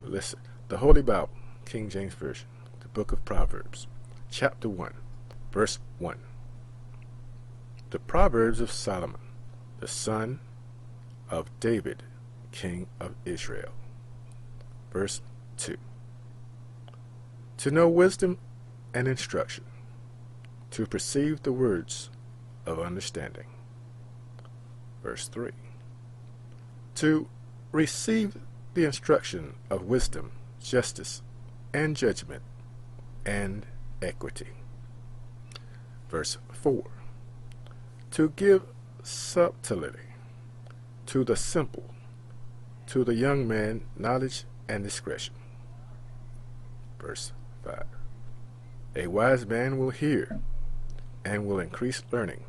Listen, the Holy Bible, King James Version, the book of Proverbs, chapter 1, verse 1. The Proverbs of Solomon, the son of David, king of Israel. Verse 2. To know wisdom and instruction, to perceive the words of understanding. Verse 3. To receive the instruction of wisdom, justice, and judgment, and equity. Verse 4. To give subtlety to the simple, to the young man knowledge and discretion. Verse 5. A wise man will hear and will increase learning,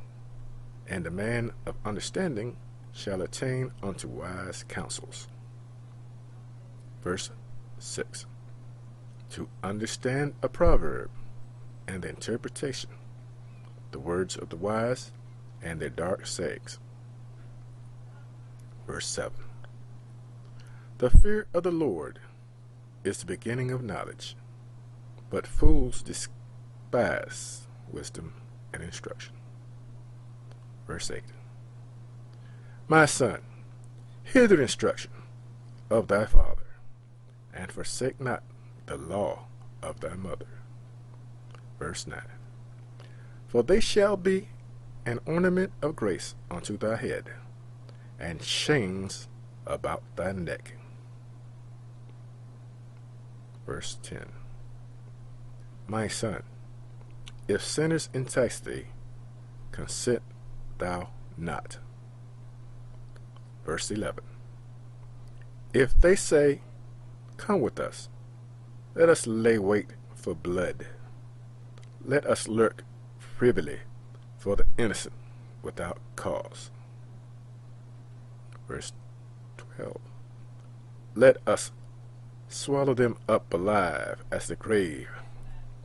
and the man of understanding shall attain unto wise counsels. Verse 6. To understand a proverb and the interpretation, the words of the wise and their dark sayings. Verse 7. The fear of the Lord is the beginning of knowledge, but fools despise wisdom and instruction. Verse 8. My son, hear the instruction of thy father, and forsake not the law of thy mother. Verse 9. For they shall be an ornament of grace unto thy head, and chains about thy neck. Verse 10. My son, if sinners entice thee, consent thou not. Verse 11. If they say, come with us, let us lay wait for blood. Let us lurk privily for the innocent without cause. Verse 12. Let us swallow them up alive as the grave,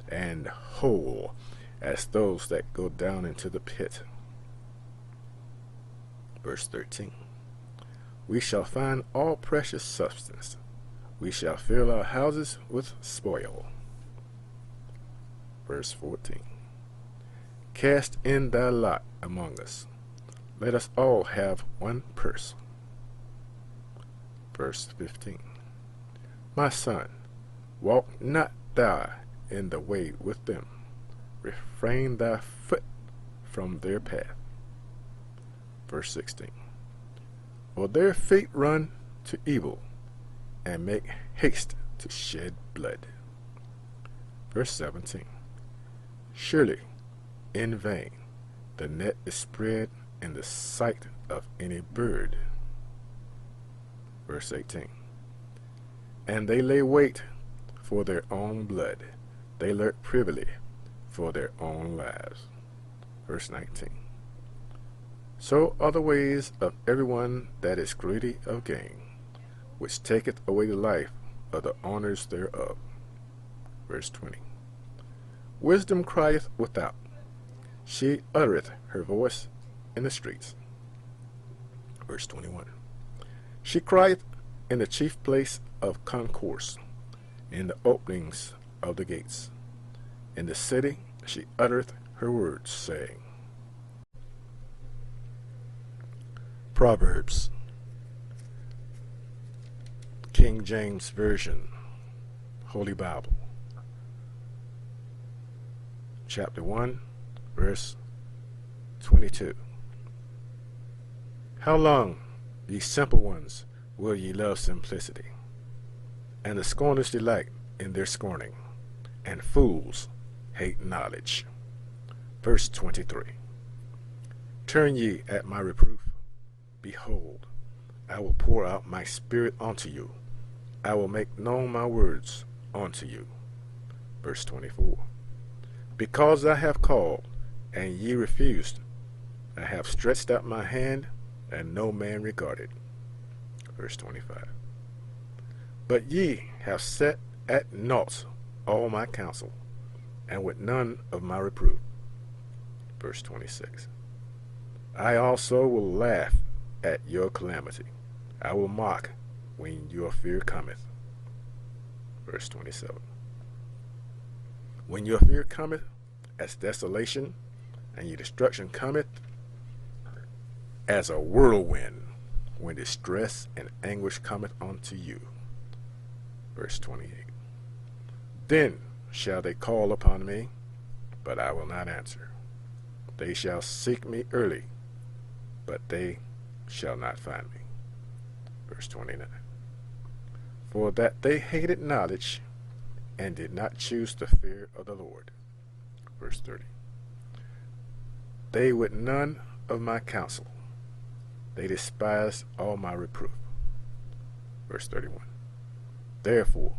and whole as those that go down into the pit. Verse 13. We shall find all precious substance. We shall fill our houses with spoil. Verse 14. Cast in thy lot among us. Let us all have one purse. Verse 15. My son, walk not thou in the way with them. Refrain thy foot from their path. Verse 16. For their feet run to evil, and make haste to shed blood. Verse 17. Surely, in vain, the net is spread in the sight of any bird. Verse 18. And they lay wait for their own blood. They lurk privily for their own lives. Verse 19. So are the ways of everyone that is greedy of gain, which taketh away the life of the owners thereof. Verse 20. Wisdom crieth without. She uttereth her voice in the streets. Verse 21. She crieth in the chief place of concourse, in the openings of the gates. In the city she uttereth her words, saying. Proverbs, King James Version, Holy Bible, chapter 1, verse 22. How long, ye simple ones, will ye love simplicity? And the scorners delight in their scorning, and fools hate knowledge. Verse 23. Turn ye at my reproof. Behold, I will pour out my spirit unto you. I will make known my words unto you. Verse 24. Because I have called, and ye refused, I have stretched out my hand, and no man regarded. Verse 25. But ye have set at naught all my counsel, and with none of my reproof. Verse 26. I also will laugh at your calamity. I will mock when your fear cometh. Verse 27. When your fear cometh as desolation, and your destruction cometh as a whirlwind, when distress and anguish cometh unto you. Verse 28. Then shall they call upon me, but I will not answer. They shall seek me early, but they shall not find me. Verse 29. For that they hated knowledge, and did not choose the fear of the Lord. Verse 30. They would none of my counsel. They despised all my reproof. Verse 31. Therefore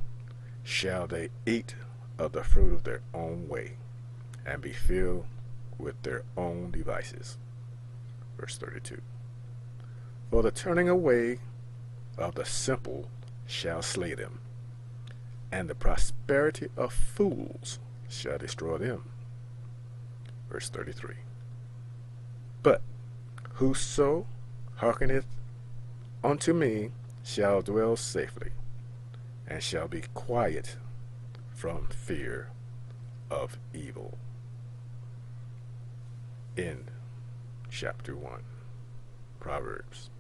shall they eat of the fruit of their own way, and be filled with their own devices. Verse 32. For the turning away of the simple shall slay them, and the prosperity of fools shall destroy them. Verse 33. But whoso hearkeneth unto me shall dwell safely, and shall be quiet from fear of evil. End chapter 1. Proverbs,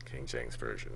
King James Version.